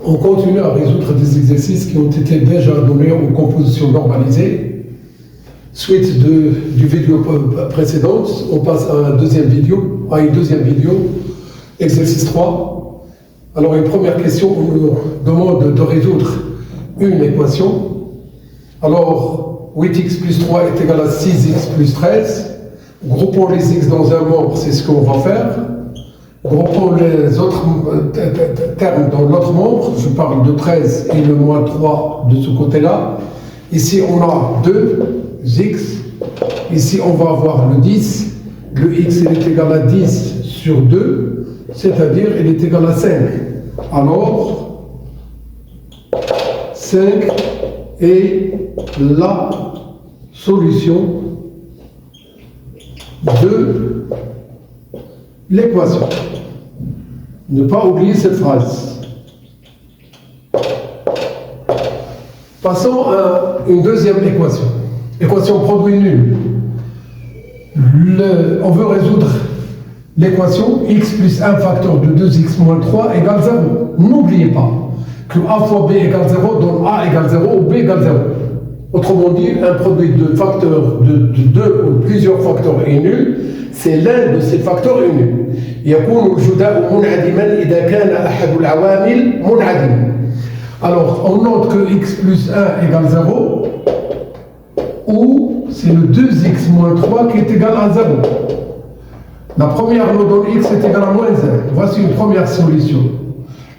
On continue à résoudre des exercices qui ont été déjà donnés aux compositions normalisées. Suite du vidéo précédente, on passe à une deuxième vidéo. Exercice 3. Alors, une première question, on nous demande de résoudre une équation. Alors, 8x plus 3 est égal à 6x plus 13. Groupons les x dans un membre, c'est ce qu'on va faire. Groupons les autres termes dans l'autre membre. Je parle de 13 et le moins 3 de ce côté-là. Ici, on a 2x. Ici, on va avoir le 10. Le x, il est égal à 10 sur 2, c'est-à-dire il est égal à 5. Alors, 5 est la solution de l'équation. Ne pas oublier cette phrase. Passons à une deuxième équation. Équation produit nul. On veut résoudre l'équation x plus 1 facteur de 2x moins 3 égale 0. N'oubliez pas que a fois b égale 0 donne a égale 0 ou b égale 0. Autrement dit, un produit de facteurs de 2 ou plusieurs facteurs est nul. C'est l'un de ces facteurs est nul. يكون الجداء منعدما إذا كان أحد العوامل منعدما. Alors, on note que x plus 1 égale 0, ou c'est le 2x moins 3 qui est égal à 0. La première nous donne x est égal à moins 1. Voici une première solution.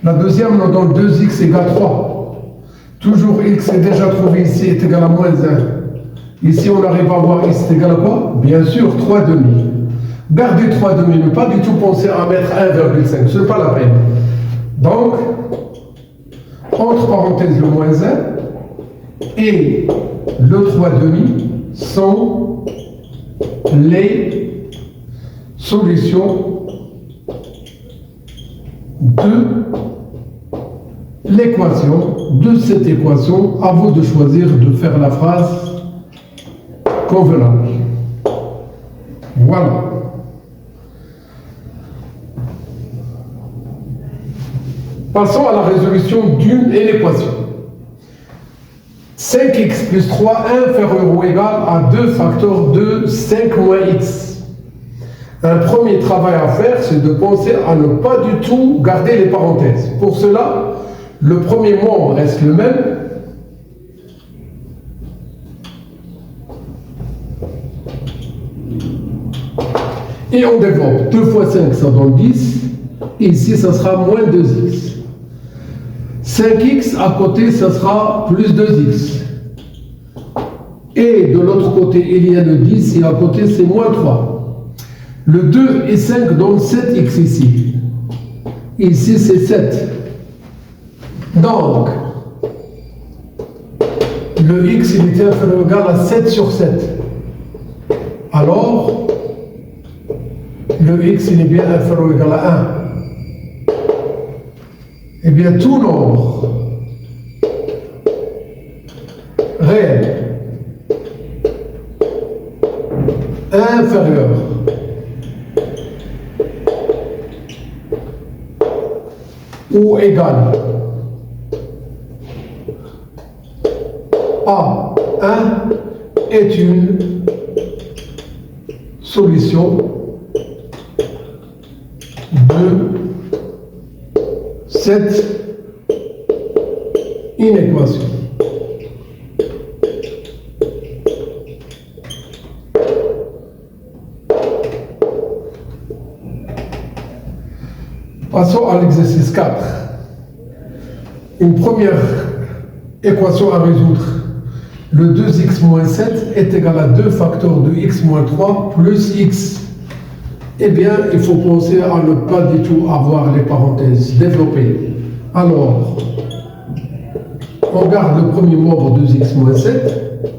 La deuxième nous donne 2x égale 3. Toujours x est déjà trouvé ici est égal à moins 1. Ici, on arrive à voir x est égal à quoi? Bien sûr, 3 demi. Gardez 3 demi, ne pas du tout penser à mettre 1,5, ce n'est pas la peine. Donc, entre parenthèses, le moins 1 et le 3 demi sont les solutions de l'équation, de cette équation. À vous de choisir de faire la phrase convenable. Voilà. Passons à la résolution d'une équation. 5x plus 3 inférieur ou égal à 2 facteurs de 5 moins x. Un premier travail à faire, c'est de penser à ne pas du tout garder les parenthèses. Pour cela, le premier membre reste le même. Et on développe 2 fois 5, ça donne 10. Et ici, ça sera moins 2x. 5x à côté, ça sera plus 2x. Et de l'autre côté, il y a le 10 et à côté, c'est moins 3. Le 2 et 5 donnent 7x ici. Ici, c'est 7. Donc, le x, il était inférieur ou égal à 7 sur 7. Alors, le x, il est bien inférieur ou égal à 1. Eh bien, tout nombre réel inférieur ou égal à 1 est une solution de cette inéquation. Passons à l'exercice 4. Une première équation à résoudre. Le 2x moins 7 est égal à 2 facteurs de x moins 3 plus x. Eh bien, il faut penser à ne pas du tout avoir les parenthèses développées. Alors, on garde le premier membre 2x moins 7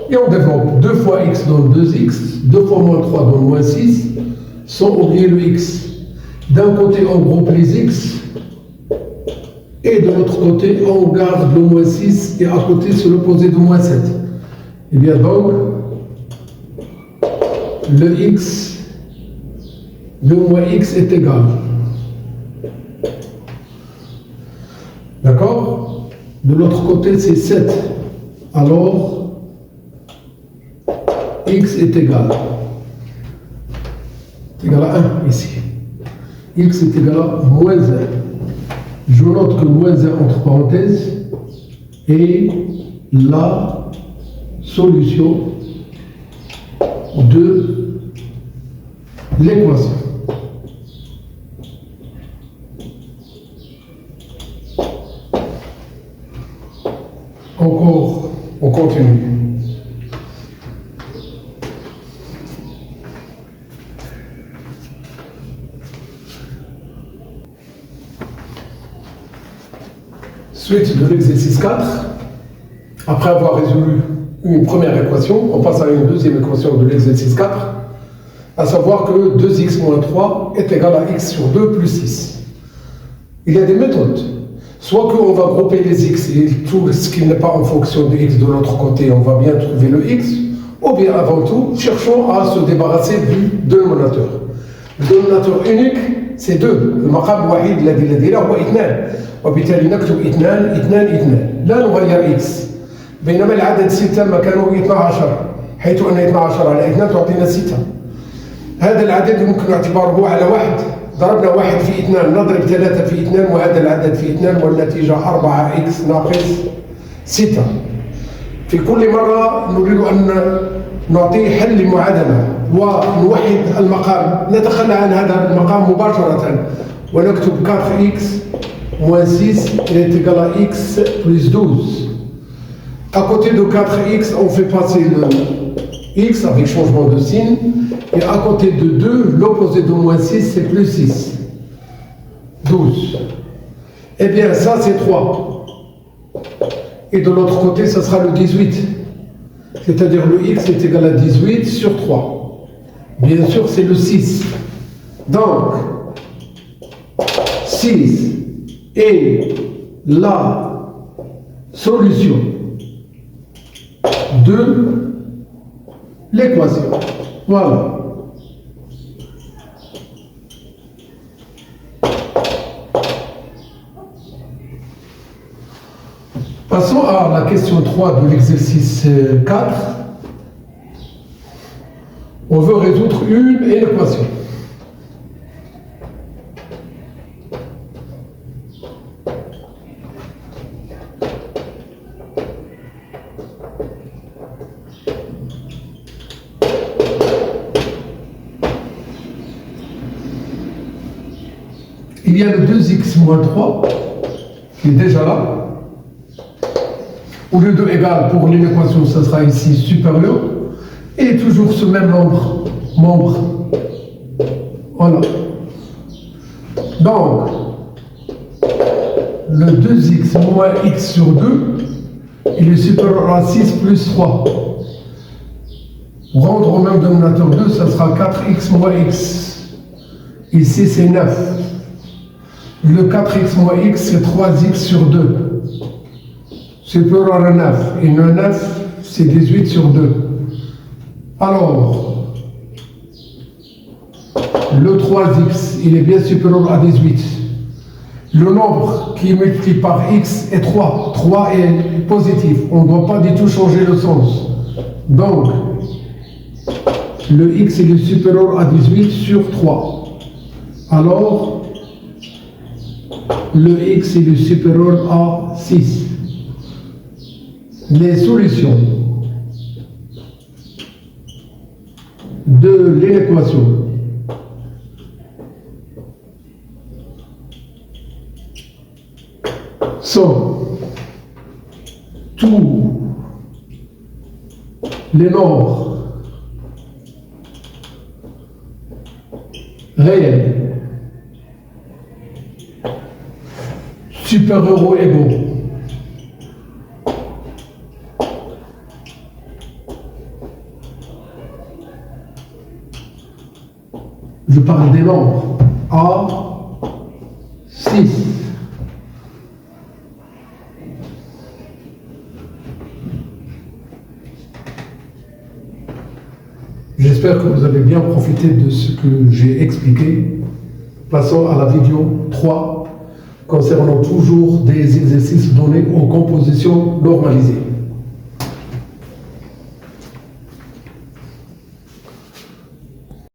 et on développe 2 fois x donne 2x, 2 fois moins 3 donne moins 6, sans oublier le x. D'un côté, on groupe les x et de l'autre côté, on garde le moins 6 et à côté, c'est l'opposé de moins 7. Eh bien, donc, le x, le moins x est égal. D'accord? De l'autre côté, c'est 7. Alors, x est égal à 1 ici. X est égal à moins 1. Je note que moins 1 entre parenthèses est la solution de l'équation. Encore, on continue. Suite de l'exercice 4, après avoir résolu une première équation, on passe à une deuxième équation de l'exercice 4, à savoir que 2x moins 3 est égal à x sur 2 plus 6. Il y a des méthodes. Soit qu'on va grouper les x et tout ce qui n'est pas en fonction de x de l'autre côté, on va bien trouver le x, ou bien avant tout, cherchons à se débarrasser du dénominateur. Le dénominateur unique, c'est 2. Le maqam wahid الذي له هو 2. وبالتالي نكتب 2 لا نغير x. بينما العدد 6 مكانه 12 حيث أن 12 على 2 تعطينا 6. هذا العدد يمكن اعتباره على 1. ضربنا 1 في 2 نضرب 3 في 2 وهذا العدد في 2 والنتيجة 4x ناقص 6. في كل مرة نريد أن نعطي حل لمعادلة ونوحد المقام، نتخلى عن هذا المقام مباشرة ونكتب 4x moins 6 est égal à x plus 12. À côté de 4x, on fait passer le x avec changement de signe. Et à côté de 2, l'opposé de moins 6, c'est plus 6. 12. Eh bien, ça, c'est 3. Et de l'autre côté, ça sera le 18. C'est-à-dire le x est égal à 18 sur 3. Bien sûr, c'est le 6. Donc, 6 est la solution de l'équation. Voilà. Passons à la question 3 de l'exercice 4. On veut résoudre une équation. Il y a le 2x moins 3 qui est déjà là. Au lieu de égal pour une équation, ça sera ici supérieur. Et toujours ce même membre. Voilà. Donc, le 2x moins x sur 2, il est supérieur à 6 plus 3. Rendre au même dénominateur 2, ça sera 4x moins x. Ici, c'est 9. Le 4x moins x, c'est 3x sur 2. Supérieur à 9. Et le 9, c'est 18 sur 2. Alors, le 3x, il est bien supérieur à 18. Le nombre qui est multiplié par x est 3. 3 est positif. On ne doit pas du tout changer le sens. Donc, le x, il est supérieur à 18 sur 3. Alors, le x, il est supérieur à 6. Les solutions de l'équation sont tous les nombres réels supérieurs ou égaux je parle des nombres à 6. J'espère que vous avez bien profité de ce que j'ai expliqué. Passons à la vidéo 3 concernant toujours des exercices donnés aux compositions normalisées.